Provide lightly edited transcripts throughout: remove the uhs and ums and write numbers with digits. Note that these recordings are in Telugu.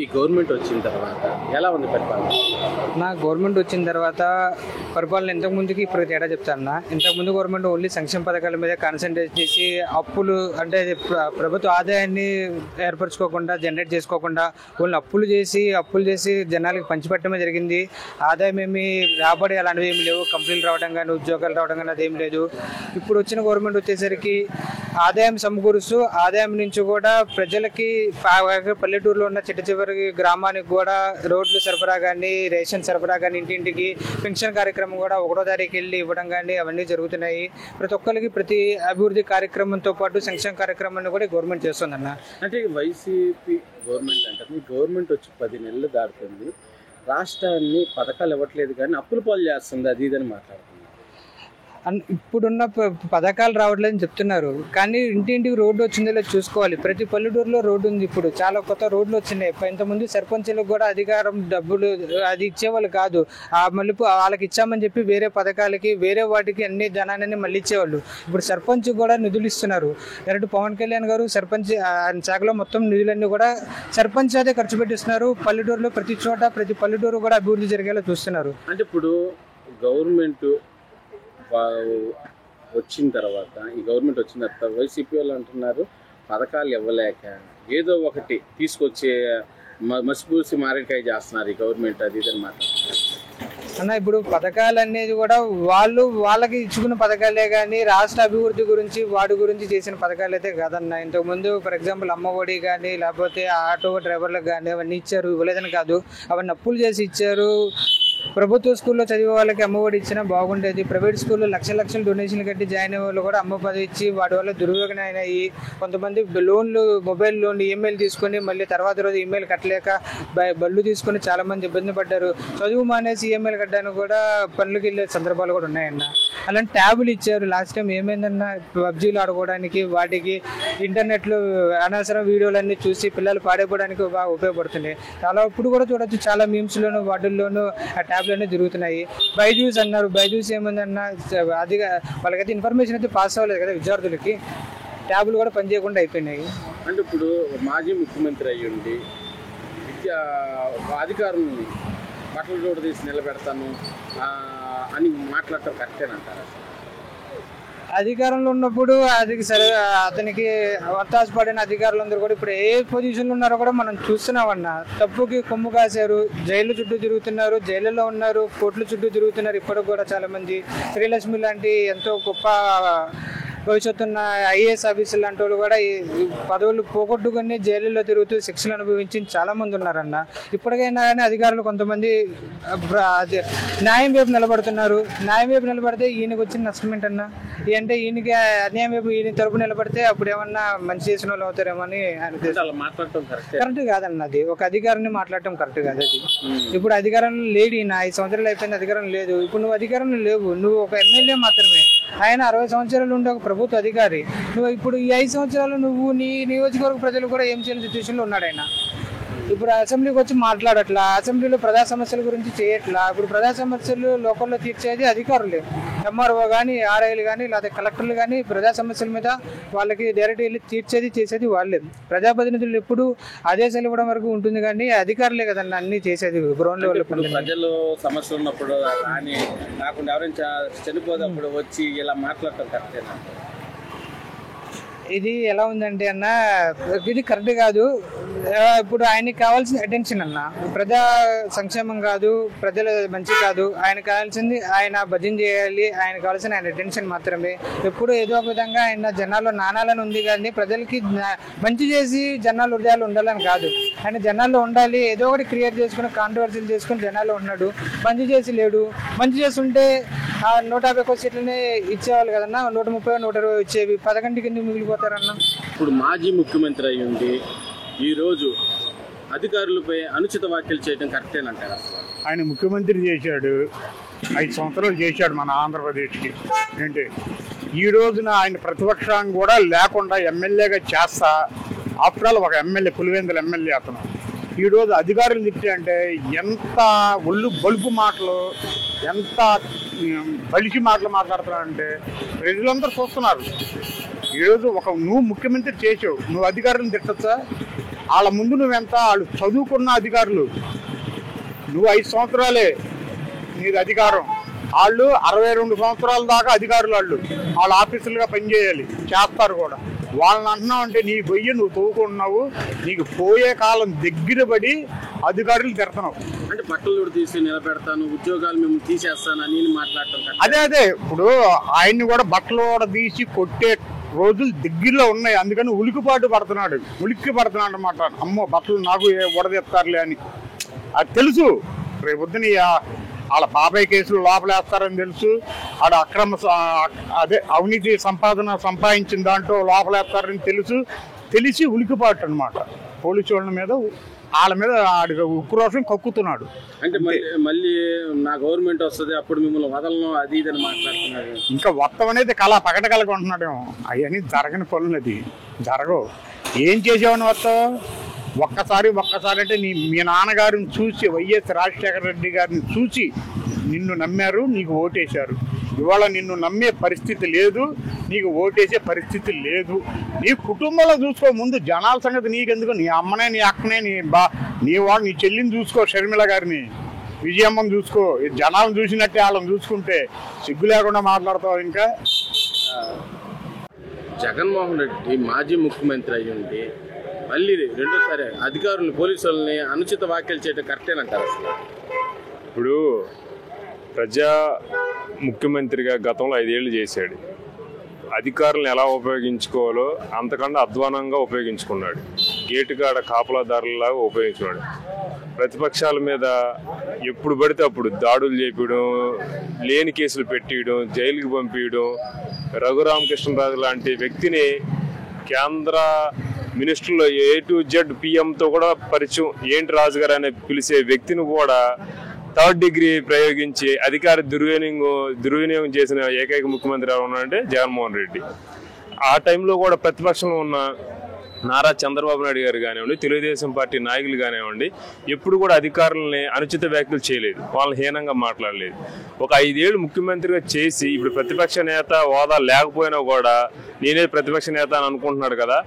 ఈ గవర్నమెంట్ వచ్చిన తర్వాత ఎలా ఉంది పరిపాలన? గవర్నమెంట్ వచ్చిన తర్వాత పరిపాలన ఇంతకుముందుకి ఇప్పుడు తేడా చెప్తాను. ఇంతకుముందు గవర్నమెంట్ ఓన్లీ సంక్షేమ పథకాల మీద కాన్సన్ట్రేట్ చేసి అప్పులు అంటే ప్రభుత్వ ఆదాయాన్ని ఏర్పరచుకోకుండా జనరేట్ చేసుకోకుండా ఓన్లీ అప్పులు చేసి జనాలకి పంచిపెట్టడమే జరిగింది. ఆదాయం ఏమి రాబడి అలాంటివి ఏమి లేవు. కంపెనీలు రావడం కానీ ఉద్యోగాలు రావడం కానీ అదేం లేదు. ఇప్పుడు వచ్చిన గవర్నమెంట్ వచ్చేసరికి ఆదాయం సమకూరుస్తూ ఆదాయం నుంచి కూడా ప్రజలకి పల్లెటూరులో ఉన్న చివరి గ్రామానికి కూడా రోడ్లు సరఫరా కానీ రేషన్ సరఫరా కానీ ఇంటింటికి పెన్షన్ కార్యక్రమం కూడా 1వ తారీఖు వెళ్ళి ఇవ్వడం కానీ అవన్నీ జరుగుతున్నాయి. ప్రతి ఒక్కరికి ప్రతి అభివృద్ధి కార్యక్రమంతో పాటు సంక్షేమ కార్యక్రమాన్ని కూడా గవర్నమెంట్ చేస్తుందన్న. అంటే వైసీపీ గవర్నమెంట్ అంటే గవర్నమెంట్ వచ్చి 10 నెలలు దాటుతుంది, రాష్ట్రాన్ని పథకాలు ఇవ్వట్లేదు కానీ అప్పుల పాలు చేస్తుంది అది ఇదని మాట్లాడుతున్నారు. ఇప్పుడున్న పథకాలు రావట్లేదని చెప్తున్నారు కానీ ఇంటింటికి రోడ్డు వచ్చిందో లేదు చూసుకోవాలి. ప్రతి పల్లెటూరులో రోడ్డు ఉంది. ఇప్పుడు చాలా కొత్త రోడ్లు వచ్చినాయి. ఇంతకుముందు సర్పంచులకు కూడా అధికారం డబ్బులు అది ఇచ్చేవాళ్ళు కాదు. మళ్ళీ వాళ్ళకి ఇచ్చామని చెప్పి వేరే పథకాలకి వేరే వాటికి అన్ని ధనాన్ని మళ్ళీ ఇచ్చేవాళ్ళు. ఇప్పుడు సర్పంచ్ కూడా నిధులు ఇస్తున్నారు. డైరెక్ట్ పవన్ కళ్యాణ్ గారు సర్పంచ్ శాఖలో మొత్తం నిధులన్నీ కూడా సర్పంచ్ అదే ఖర్చు పెట్టిస్తున్నారు. పల్లెటూరులో ప్రతి చోట ప్రతి పల్లెటూరు కూడా అభివృద్ధి జరిగేలా చూస్తున్నారు. అంటే ఇప్పుడు గవర్నమెంట్ వచ్చిన తర్వాత ఈ గవర్నమెంట్ వచ్చిన తర్వాత వైసీపీ వాళ్ళు అంటున్నారు పథకాలు ఇవ్వలేక ఏదో ఒకటి తీసుకొచ్చే మసిపూసి మారేడుకాయ చేస్తున్నారు ఈ గవర్నమెంట్ అది ఇదని మాట్లాడుతున్నారు అన్న. ఇప్పుడు పథకాలు అనేది కూడా వాళ్ళకి ఇచ్చుకున్న పథకాలే కానీ రాష్ట్ర అభివృద్ధి గురించి వాటి గురించి చేసిన పథకాలు అయితే కాదన్న. ఇంతకుముందు ఫర్ ఎగ్జాంపుల్ అమ్మఒడి కానీ లేకపోతే ఆటో డ్రైవర్లకు కానీ అవన్నీ ఇచ్చారు, ఇవ్వలేదని కాదు. అవన్నీ అప్పులు చేసి ఇచ్చారు. ప్రభుత్వ స్కూల్లో చదివే వాళ్ళకి అమ్మఒడి ఇచ్చినా బాగుండేది. ప్రైవేట్ స్కూల్లో లక్షలు డొనేషన్లు కట్టి జాయిన్ అయ్యే వాళ్ళు కూడా అమ్మ పది ఇచ్చి వాటి వల్ల దుర్వినియోగం అయినాయి. కొంతమంది లోన్లు మొబైల్ లోన్లు ఈమెయిల్ తీసుకొని మళ్ళీ తర్వాత రోజు ఈమెయిల్ కట్టలేక బళ్ళు తీసుకొని చాలా మంది ఇబ్బంది పడ్డారు. చదువు మానేసి ఈమెయిల్ కట్టడానికి కూడా పనులకు వెళ్ళే సందర్భాలు కూడా ఉన్నాయన్న. అలాంటి ట్యాబులు ఇచ్చారు. లాస్ట్ టైం ఏమైందన్నా పబ్జీలు ఆడుకోవడానికి వాటికి ఇంటర్నెట్లో అనవసరం వీడియోలన్నీ చూసి పిల్లలు పాడైపోవడానికి బాగా ఉపయోగపడుతున్నాయి. చాలా ఇప్పుడు కూడా చూడొచ్చు చాలా మీమ్స్లోను వాటిల్లోనూ ట్యాబ్లు అన్నీ తిరుగుతున్నాయి. బైజూస్ అన్నారు. బైజూస్ ఏముందన్నా అది వాళ్ళకైతే ఇన్ఫర్మేషన్ అయితే పాస్ అవ్వలేదు కదా విద్యార్థులకి. ట్యాబ్లు కూడా పనిచేయకుండా అయిపోయినాయి. అంటే ఇప్పుడు మాజీ ముఖ్యమంత్రి అయ్యుండి అధికారులను బట్టల రోడ్డు తీసి నిలబెడతాను అని మాట్లాడటం కరెక్టేనంటారా? అధికారంలో ఉన్నప్పుడు అతనికి వర్తాసపడిన అధికారులందరూ కూడా ఇప్పుడు ఏ పొజిషన్లో ఉన్నారో కూడా మనం చూస్తున్నామన్నా. తప్పుకి కొమ్ము కాశారు, జైలు చుట్టూ తిరుగుతున్నారు, జైలులో ఉన్నారు, కోర్టుల చుట్టూ తిరుగుతున్నారు. ఇప్పటికి కూడా చాలా మంది శ్రీలక్ష్మి లాంటి ఎంతో గొప్ప భవిష్యత్తు ఉన్న ఐఏఎస్ ఆఫీసర్ లాంటి వాళ్ళు కూడా ఈ పదవులు పోగొట్టుకుని జైలులో తిరుగుతూ శిక్షలు అనుభవించి చాలా మంది ఉన్నారన్న. ఇప్పటికైనా కానీ అధికారులు కొంతమంది న్యాయం వైపు నిలబడుతున్నారు. న్యాయం వైపు నిలబడితే ఈయనకు వచ్చిన నష్టం ఏంటన్నా? అంటే ఈయనకి అన్యాయం వైపు ఈయన తరపు నిలబడితే అప్పుడు ఏమన్నా మంచి చేసిన వాళ్ళు అవుతారేమో అని మాట్లాడటం కరెక్ట్ కాదన్న. అది ఒక అధికారాన్ని మాట్లాడటం కరెక్ట్ కాదు. అది ఇప్పుడు అధికారంలో లేడు ఈయన. 5 సంవత్సరాలు అయిపోయింది, అధికారం లేదు. ఇప్పుడు నువ్వు అధికారంలో లేవు, నువ్వు ఒక ఎమ్మెల్యే మాత్రమే. ఆయన 60 సంవత్సరాలు ఉండే ఒక ప్రభుత్వ అధికారి. నువ్వు ఇప్పుడు ఈ 5 సంవత్సరాలు నువ్వు నీ నియోజకవర్గ ప్రజలు కూడా ఏం చేయని సిచ్యువేషన్లో ఉన్నాడు ఆయన. ఇప్పుడు అసెంబ్లీకి వచ్చి మాట్లాడట్లా, అసెంబ్లీలో ప్రజా సమస్యల గురించి చేయట్లా. ఇప్పుడు ప్రజా సమస్యలు లోకల్లో తీర్చేది అధికారులే. ఎంఆర్ఓ కానీ ఆర్ఐలు కానీ లేదా కలెక్టర్లు కానీ ప్రజా సమస్యల మీద వాళ్ళకి డైరెక్ట్ వెళ్ళి చేసేది వాళ్ళే. ప్రజాప్రతినిధులు ఎప్పుడు ఆదేశాలు ఇవ్వడం వరకు ఉంటుంది కానీ అధికారులే కదండి అన్ని చేసేది గ్రౌండ్ లెవెల్. ప్రజలు సమస్యలు ఉన్నప్పుడు కానీ కాకుండా ఎవరైనా చనిపోయినప్పుడు వచ్చి ఇలా మాట్లాడటం కరెక్టేనా? ఇది ఎలా ఉందంటే అన్న, ఇది కరెక్ట్ కాదు. ఇప్పుడు ఆయనకి కావాల్సిన అటెన్షన్ అన్న, ప్రజా సంక్షేమం కాదు, ప్రజల మంచి కాదు. ఆయనకు కావాల్సింది ఆయన భజన చేయాలి. ఆయన కావాల్సిన ఆయన అటెన్షన్ మాత్రమే. ఎప్పుడు ఏదో ఒక విధంగా ఆయన జనాల్లో నానాలని ఉంది కానీ ప్రజలకి మంచి చేసి జనాల హృదయాలు ఉండాలని కాదు. ఆయన జనాల్లో ఉండాలి, ఏదో ఒకటి క్రియేట్ చేసుకుని కాంట్రవర్సీలు చేసుకుని జనాల్లో ఉన్నాడు. మంచి చేసి లేడు. మంచి చేస్తుంటే 150 సీట్లనే ఇచ్చేవాళ్ళు కదన్నా. 130, 120 ఇచ్చేవి. 11 కింద మిగిలిపోతారన్న. ఇప్పుడు మాజీ ముఖ్యమంత్రి అయ్యుండి ఈరోజు అధికారులపై అనుచిత వ్యాఖ్యలు చేయడం కరెక్టేనంటారా? ఆయన ముఖ్యమంత్రి చేశాడు, 5 సంవత్సరాలు చేశాడు మన ఆంధ్రప్రదేశ్కి. ఏంటి ఈ రోజున ఆయన ప్రతిపక్షాన్ని కూడా లేకుండా ఎమ్మెల్యేగా చేస్తా. ఆఫ్టర్ ఆల్ ఒక ఎమ్మెల్యే, పులివెందుల ఎమ్మెల్యే అతను. ఈరోజు అధికారులు తిప్పి అంటే ఎంత ఒళ్ళు బలుపు మాటలు, ఎంత బలిసి మాటలు మాట్లాడుతున్నారంటే ప్రజలందరూ చూస్తున్నారు. ఈరోజు నువ్వు ముఖ్యమంత్రి చేసావు, నువ్వు అధికారులను తిట్టచ్చా? వాళ్ళ ముందు నువ్వెంత, వాళ్ళు చదువుకున్న అధికారులు, నువ్వు 5 సంవత్సరాలే నీది అధికారం, వాళ్ళు 62 సంవత్సరాల దాకా అధికారులు, వాళ్ళు ఆఫీసులుగా పనిచేయాలి, చేస్తారు కూడా. వాళ్ళని అంటున్నావు అంటే నీ గొయ్యి నువ్వు తవ్వుకుంటున్నావు, నీకు పోయే కాలం దగ్గర పడి అధికారులు తిడుతున్నావు. అంటే బట్టలు తీసి నిలబెడతాను, ఉద్యోగాలు మేము తీసేస్తాను అని మాట్లాడటం. అదే ఇప్పుడు ఆయన్ని కూడా బట్టలు కూడా తీసి కొట్టే రోజులు దగ్గరలో ఉన్నాయి. అందుకని ఉలిక్కి పడుతున్నాడు అన్నమాట. అమ్మో బట్టలు నాకు ఉడదెత్తారులే అని అది తెలుసు. రేపొద్దున వాళ్ళ బాబాయ్ కేసులు లోపలేస్తారని తెలుసు. ఆడ అవినీతి సంపాదించిన దాంట్లో లోపలేస్తారని తెలిసి ఉలికిపాటు అనమాట. పోలీసు వాళ్ళ మీద వాళ్ళ మీద ఉక్రోషం కక్కుతున్నాడు. అంటే మళ్ళీ నా గవర్నమెంట్ వస్తుంది అప్పుడు మిమ్మల్ని వదలను అది ఇదని మాట్లాడుతున్నారు. ఇంకా మొత్తం అనేది పగట కలగొంటున్నాడేమో. అవన్నీ జరగని పనులు, అది జరగవు. ఏం చేసావని వస్తావు? ఒక్కసారి అంటే మీ నాన్నగారిని చూసి, వైఎస్ రాజశేఖర రెడ్డి గారిని చూసి నిన్ను నమ్మారు, నీకు ఓటేశారు. ఇవాళ నిన్ను నమ్మే పరిస్థితి లేదు, నీకు ఓటేసే పరిస్థితి లేదు. నీ కుటుంబంలో చూసుకో ముందు. జనాల సంగతి నీకెందుకు? నీ అమ్మనే, నీ అక్కనే, నీ చెల్లిని చూసుకో, షర్మిల గారిని, విజయమ్మని చూసుకో. జనాలను చూసినట్టే వాళ్ళని చూసుకుంటే సిగ్గు లేకుండా మాట్లాడతావు. ఇంకా జగన్మోహన్ రెడ్డి మాజీ ముఖ్యమంత్రి అయ్యింది, మళ్ళీ రెండోసారి అధికారులు పోలీసులని అనుచిత వ్యాఖ్యలు చేయడం కరెక్టేనంటారు అసలు? ఇప్పుడు ప్రజా ముఖ్యమంత్రిగా గతంలో 5 ఏళ్ళు చేశాడు. అధికారులను ఎలా ఉపయోగించుకోవాలో అంతకన్నా అధ్వానంగా ఉపయోగించుకున్నాడు. గేటుకాడ కాపలాదారులాగా ఉపయోగించుకున్నాడు. ప్రతిపక్షాల మీద ఎప్పుడు పడితే అప్పుడు దాడులు చేపించడం, లేని కేసులు పెట్టియడం, జైలుకి పంపించడం. రఘురామకృష్ణరాజు లాంటి వ్యక్తిని కేంద్ర మినిస్టర్లో A to Z PMతో కూడా పరిచయం, ఏంటి రాజుగారు అనే పిలిచే వ్యక్తిని కూడా 3rd డిగ్రీ ప్రయోగించి అధికార దుర్వినియోగం చేసిన ఏకైక ముఖ్యమంత్రి ఎవరు ఉన్నారంటే జగన్మోహన్ రెడ్డి. ఆ టైంలో కూడా ప్రతిపక్షంలో ఉన్న నారా చంద్రబాబు నాయుడు గారు కానివ్వండి, తెలుగుదేశం పార్టీ నాయకులు కానివ్వండి, ఎప్పుడు కూడా అధికారులని అనుచిత వ్యాఖ్యలు చేయలేదు, వాళ్ళని హీనంగా మాట్లాడలేదు. ఒక 5 ఏళ్ళు ముఖ్యమంత్రిగా చేసి ఇప్పుడు ప్రతిపక్ష నేత హోదా లేకపోయినా కూడా నేనే ప్రతిపక్ష నేత అని అనుకుంటున్నాడు కదా.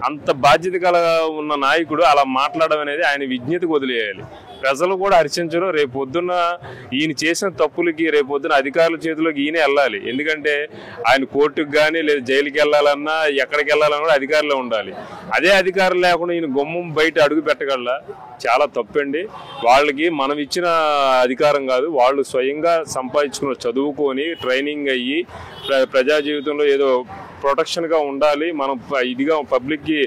అంత బాధ్యత గల ఉన్న నాయకుడు అలా మాట్లాడడం అనేది ఆయన విజ్ఞతకు వదిలేయాలి. ప్రజలు కూడా హర్షించరు. రేపు పొద్దున్న ఈయన చేసిన తప్పులకి రేపు పొద్దున్న అధికారుల చేతిలోకి ఈయనే వెళ్ళాలి. ఎందుకంటే ఆయన కోర్టుకు కానీ లేదా జైలుకి వెళ్ళాలన్నా ఎక్కడికి వెళ్ళాలన్నా కూడా అధికారులే ఉండాలి. అదే అధికారులు లేకుండా ఈయన గుమ్మం బయట అడుగు పెట్టగలరా? చాలా తప్పండి. వాళ్ళకి మనం ఇచ్చిన అధికారం కాదు, వాళ్ళు స్వయంగా సంపాదించుకున్న, చదువుకొని ట్రైనింగ్ అయ్యి ప్రజా జీవితంలో ఏదో ప్రొటెక్షన్గా ఉండాలి, మనం ఇదిగా పబ్లిక్కి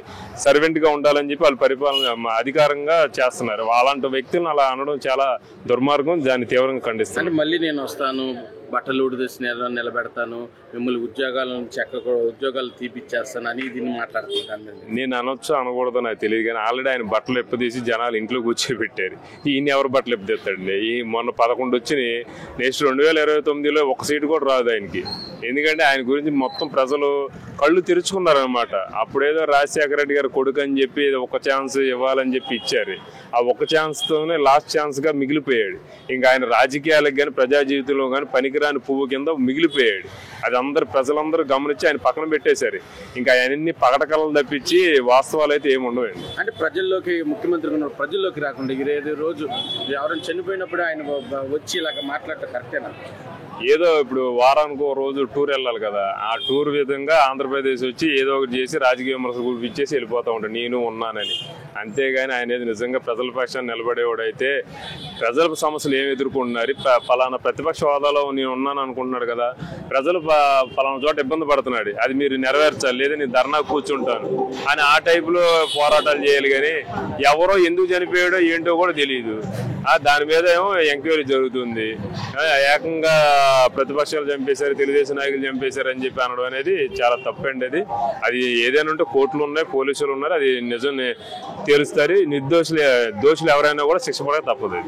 సర్వెంట్గా ఉండాలని చెప్పి వాళ్ళు పరిపాలన అధికారంగా చేస్తున్నారు. అలాంటి వ్యక్తులను అలా అనడం చాలా దుర్మార్గం. దాన్ని తీవ్రంగా ఖండిస్తాను. మళ్ళీ నేను వస్తాను, బట్టలు ఉడిదీసి నిలబెడతాను, మిమ్మల్ని ఉద్యోగాలు తీపిచ్చేస్తాను అని దీన్ని మాట్లాడుతుంటాను. నేను అనొచ్చు అనకూడదు నాకు తెలియదు, కానీ ఆల్రెడీ ఆయన బట్టలు ఎప్పదీసి జనాలు ఇంట్లో కూర్చోబెట్టారు. ఈయన ఎవరు బట్టలు ఎప్పుదెత్తాడండి? ఈ మొన్న 11 వచ్చి నెక్స్ట్ 2029లో 1 సీటు కూడా రాదు ఆయనకి. ఎందుకంటే ఆయన గురించి మొత్తం ప్రజలు కళ్ళు తెరుచుకున్నారనమాట. అప్పుడేదో రాజశేఖర రెడ్డి గారు కొడుకు అని చెప్పి 1 ఛాన్స్ ఇవ్వాలని చెప్పి ఇచ్చారు. ఆ 1 ఛాన్స్తోనే లాస్ట్ ఛాన్స్గా మిగిలిపోయాడు. ఇంకా ఆయన రాజకీయాలకు కానీ ప్రజా జీవితంలో కానీ పనికిరాని పువ్వు కింద మిగిలిపోయాడు. అది ప్రజలందరూ గమనించి ఆయన పక్కన పెట్టేశారు. ఇంకా ఆయన్ని పగటకలను తప్పించి వాస్తవాలు అయితే ఏమి ఉండవండి. అంటే ప్రజల్లోకి ముఖ్యమంత్రి ప్రజల్లోకి రాకుండా రోజు ఎవరైనా చనిపోయినప్పుడు ఆయన వచ్చి ఇలాగ మాట్లాడటం కరెక్టేనా? ఏదో ఇప్పుడు వారానికి ఒక రోజు టూర్ వెళ్ళాలి కదా, ఆ టూర్ విధంగా ఆంధ్రప్రదేశ్ వచ్చి ఏదో ఒకటి చేసి రాజకీయ విమర్శలు ఇచ్చేసి వెళ్ళిపోతూ ఉంటాడు, నేను ఉన్నానని. అంతేగాని ఆయన నిజంగా ప్రజల పక్షాన్ని నిలబడేవాడైతే ప్రజల సమస్యలు ఏమి ఎదుర్కొంటున్నారు, ఫలానా ప్రతిపక్ష హోదాలో నేను ఉన్నాను అనుకుంటున్నాడు కదా, ప్రజలు ఫలానా చోట ఇబ్బంది పడుతున్నాడు, అది మీరు నెరవేర్చాలి, లేదా నేను ధర్నా కూర్చుంటాను అని ఆ టైపులో పోరాటాలు చేయాలి. కానీ ఎవరో ఎందుకు చనిపోయాడో ఏంటో కూడా తెలియదు. దాని మీద ఏమో ఎంక్వైరీ జరుగుతుంది. ఏకంగా ప్రతిపక్షాలు చంపేశారు, తెలుగుదేశం నాయకులు చంపేశారు అని చెప్పి అనడం అనేది చాలా తప్పండి. అది ఏదైనా ఉంటే కోర్టులు ఉన్నాయి, పోలీసులు ఉన్నారు, అది నిజం తేలుస్తారు. దోషులు ఎవరైనా కూడా శిక్ష పడక తప్పదు.